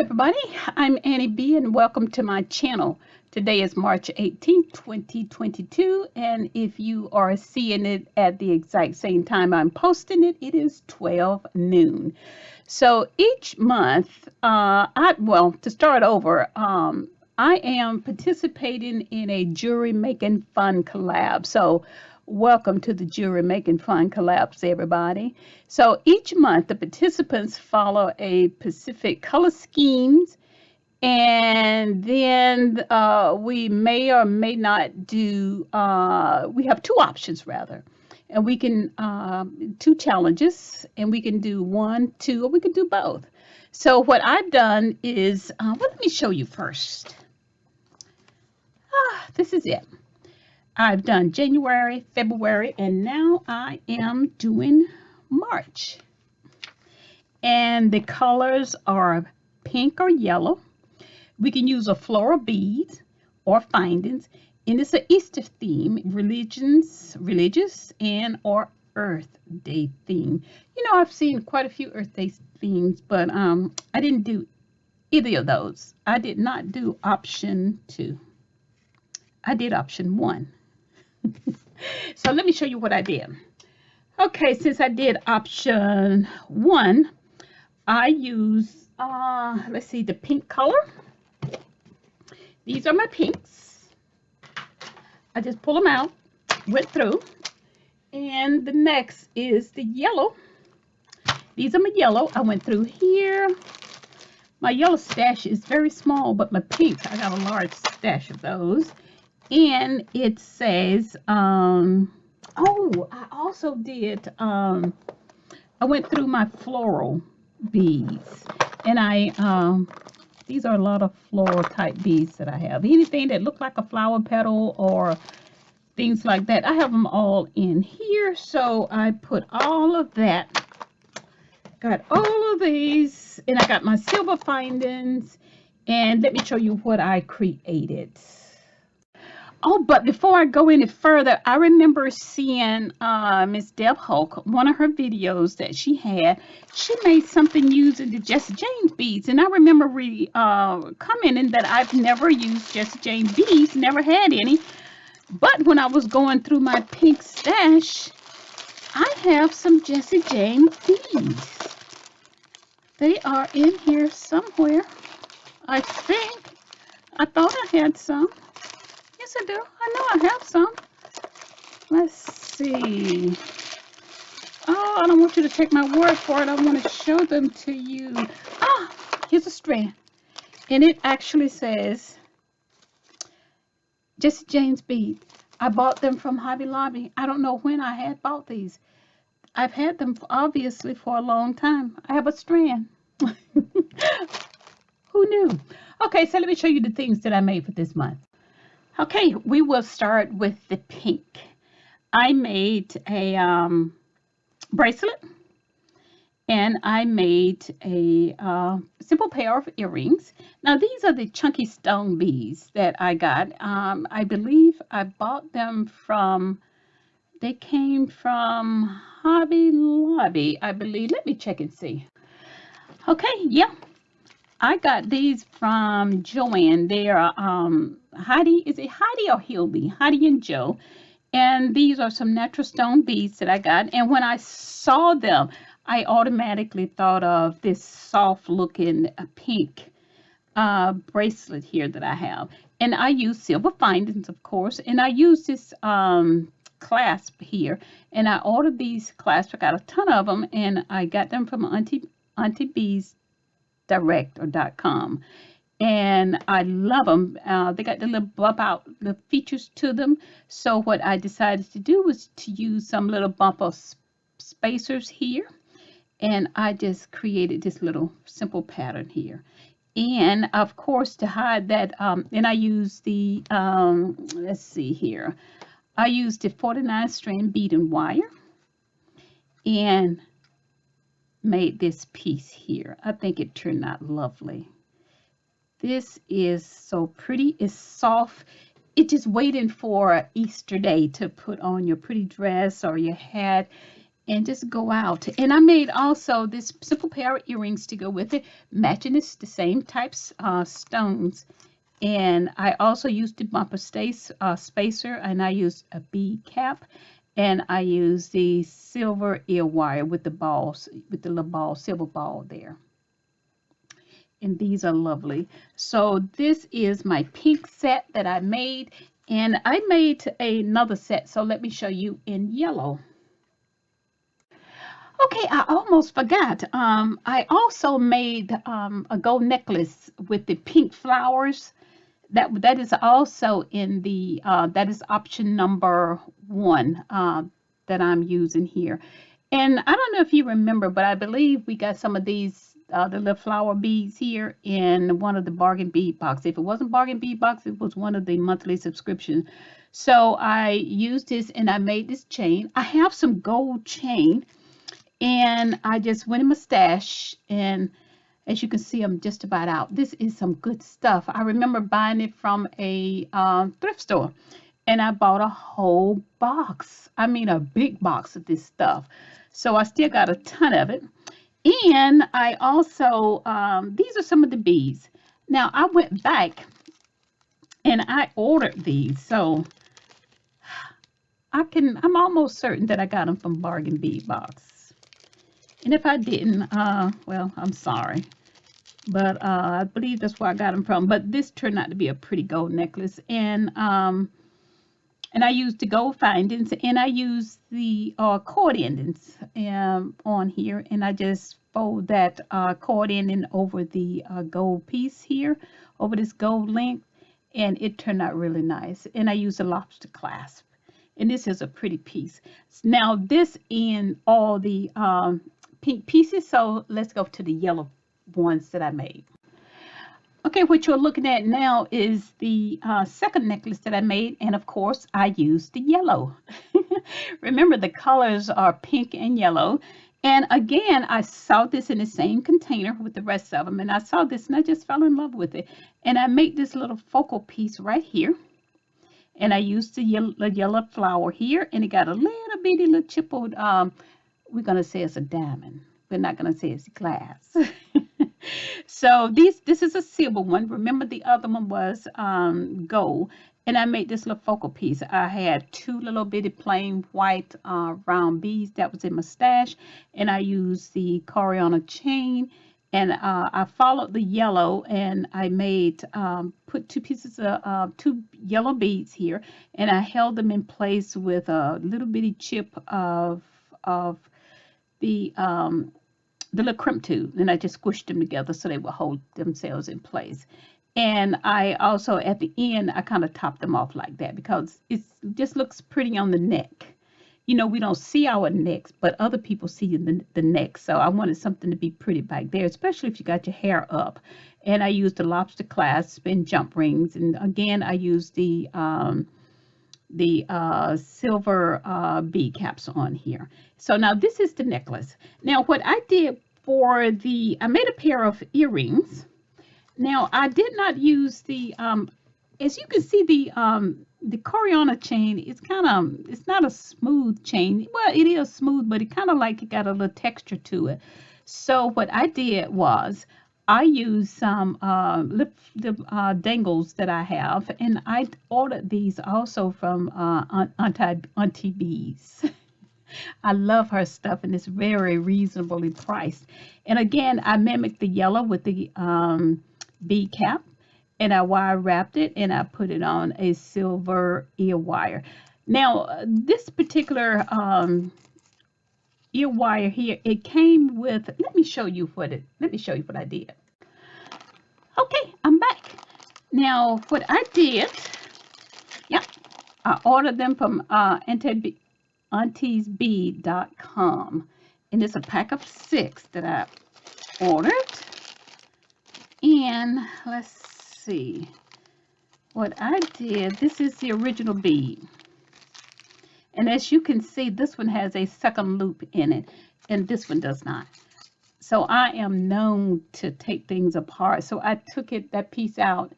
everybody, I'm Annie B and welcome to my channel. Today is March 18th, 2022, and if you are seeing it at the exact same time I'm posting it, it is 12 noon. So each month, to start over, I am participating in a jewelry making fun collab. So welcome to the Jewelry Making Fun Collabs, everybody. So each month, the participants follow a specific color schemes, and then we may or may not do, we have two options rather, and we can, two challenges, and we can do one, two, or we can do both. So what I've done is, let me show you first. This is it. I've done January, February, and now I am doing March. And the colors are pink or yellow. We can use a floral beads or findings. And it's an Easter theme, religious, and or Earth Day theme. You know, I've seen quite a few Earth Day themes, but I didn't do either of those. I did not do option 2. I did option 1. So let me show you what I did. Okay, since I did option 1, I use, let's see, the pink color. These are my pinks. I just pull them out, went through. And the next is the yellow. These are my yellow. I went through here. My yellow stash is very small, but my pinks, I got a large stash of those. And it says, I also did, I went through my floral beads, and these are a lot of floral type beads that I have. Anything that look like a flower petal or things like that, I have them all in here. So I put all of that, got all of these, and I got my silver findings, and let me show you what I created. Oh, but before I go any further, I remember seeing Miss Deb Hulk, one of her videos that she had. She made something using the Jesse James beads, and I remember commenting that I've never used Jesse James beads, never had any. But when I was going through my pink stash, I have some Jesse James beads. They are in here somewhere, I think. I thought I had some. Yes, I do. I know I have some. Let's see. Oh, I don't want you to take my word for it. I want to show them to you. Ah, here's a strand. And it actually says Jesse James beads. I bought them from Hobby Lobby. I don't know when I had bought these. I've had them obviously for a long time. I have a strand. Who knew? Okay, so let me show you the things that I made for this month. Okay, we will start with the pink. I made a bracelet, and I made a simple pair of earrings. Now, these are the chunky stone beads that I got. I believe I bought them from, they came from Hobby Lobby, I believe. Let me check and see. Okay, yeah. I got these from Joann. They are Heidi, is it Heidi or Hildy? Heidi and Joe. And these are some natural stone beads that I got. And when I saw them, I automatically thought of this soft looking pink bracelet here that I have. And I use silver findings, of course. And I use this clasp here. And I ordered these clasps. I got a ton of them. And I got them from Auntie B's Direct or .com, and I love them. They got the little bump out the features to them. So what I decided to do was to use some little bump of spacers here, and I just created this little simple pattern here. And of course, to hide that, and I used the let's see here, I used the 49 strand bead and wire, and made this piece here. I think it turned out lovely. This is so pretty. It's soft. It's just waiting for Easter Day to put on your pretty dress or your hat. and just go out. And I made also this simple pair of earrings to go with it, matching this the same types stones. And I also used the bumper spacer, and I used a bead cap, and I used the silver ear wire with the balls, with the little ball, silver ball there. And these are lovely. So this is my pink set that I made, and I made another set. So let me show you in yellow. Okay, I almost forgot. I also made a gold necklace with the pink flowers. That is also in the that is option number 1 that I'm using here. And I don't know if you remember, but I believe we got some of these the little flower beads here in one of the bargain bead box. If it wasn't bargain bead box, it was one of the monthly subscriptions. So I used this and I made this chain. I have some gold chain, and I just went in my stash, and as you can see, I'm just about out. This is some good stuff. I remember buying it from a thrift store, and I bought a whole box. I mean, a big box of this stuff. So I still got a ton of it. And I also, these are some of the beads. Now, I went back and I ordered these. So I'm almost certain that I got them from Bargain Bead Box. And if I didn't, well, I'm sorry. But I believe that's where I got them from. But this turned out to be a pretty gold necklace. And I used the gold findings, and I used the cord endings on here. And I just fold that cord ending over the gold piece here, over this gold link. And it turned out really nice. And I used a lobster clasp. And this is a pretty piece. Now, this in all the pink pieces. So let's go to the yellow ones that I made. Okay, what you're looking at now is the second necklace that I made, and of course I used the yellow. Remember, the colors are pink and yellow, and again I saw this in the same container with the rest of them, and I saw this and I just fell in love with it. And I made this little focal piece right here, and I used the yellow flower here, and it got a little bitty little chippled, we're gonna say it's a diamond. We're not gonna say it's glass. So this is a silver one. Remember, the other one was gold, and I made this little focal piece. I had 2 little bitty plain white round beads that was in my stash, and I used the Coriana chain, and I followed the yellow, and I made put 2 pieces of 2 yellow beads here, and I held them in place with a little bitty chip of the little crimp tube, and I just squished them together so they would hold themselves in place. And I also, at the end, I kind of topped them off like that because it just looks pretty on the neck. You know, we don't see our necks, but other people see the neck. So I wanted something to be pretty back there, especially if you got your hair up. And I used the lobster clasp and jump rings. And again, I used the silver bead caps on here. So now this is the necklace. Now what I did for I made a pair of earrings. Now I did not use the, as you can see, the Coriana chain, it's not a smooth chain. Well, it is smooth, but it kind of like it got a little texture to it. So what I did was I used some dangles that I have, and I ordered these also from Auntie Bees. I love her stuff, and it's very reasonably priced. And again, I mimicked the yellow with the bead cap, and I wire wrapped it, and I put it on a silver ear wire. Now, this particular ear wire here, it came with, let me show you what I did. Okay, I'm back. Now, what I did, yeah, I ordered them from auntiesbead.com, and it's a pack of 6 that I ordered. And let's see what I did. This is the original bead, and as you can see, this one has a second loop in it, and this one does not. So I am known to take things apart. So I took that piece out,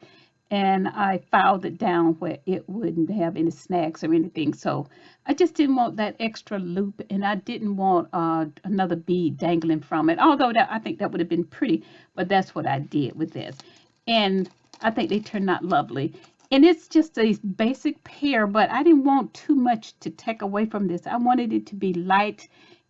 and I filed it down where it wouldn't have any snags or anything. So I just didn't want that extra loop, and I didn't want another bead dangling from it. Although I think that would have been pretty, but that's what I did with this. And I think they turned out lovely. And it's just a basic pair, but I didn't want too much to take away from this. I wanted it to be light,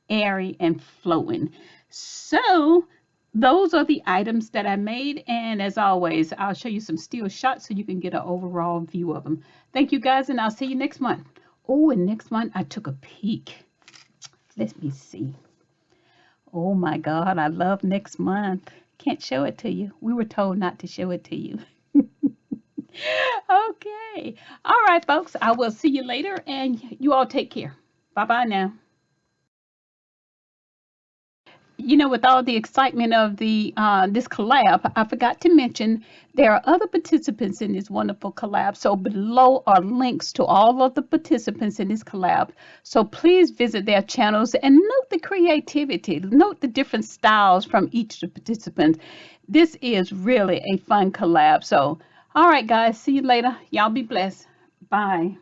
airy, and flowing. So those are the items that I made, and as always, I'll show you some still shots so you can get an overall view of them. Thank you guys, and I'll see you next month. Oh, and next month I took a peek. Let me see. Oh my God, I love next month. Can't show it to you. We were told not to show it to you. Okay. All right, folks, I will see you later, and you all take care. Bye-bye now. You know, with all the excitement of the this collab, I forgot to mention there are other participants in this wonderful collab. So below are links to all of the participants in this collab. So please visit their channels and note the creativity, note the different styles from each of the participants. This is really a fun collab. So, all right, guys, see you later. Y'all be blessed. Bye.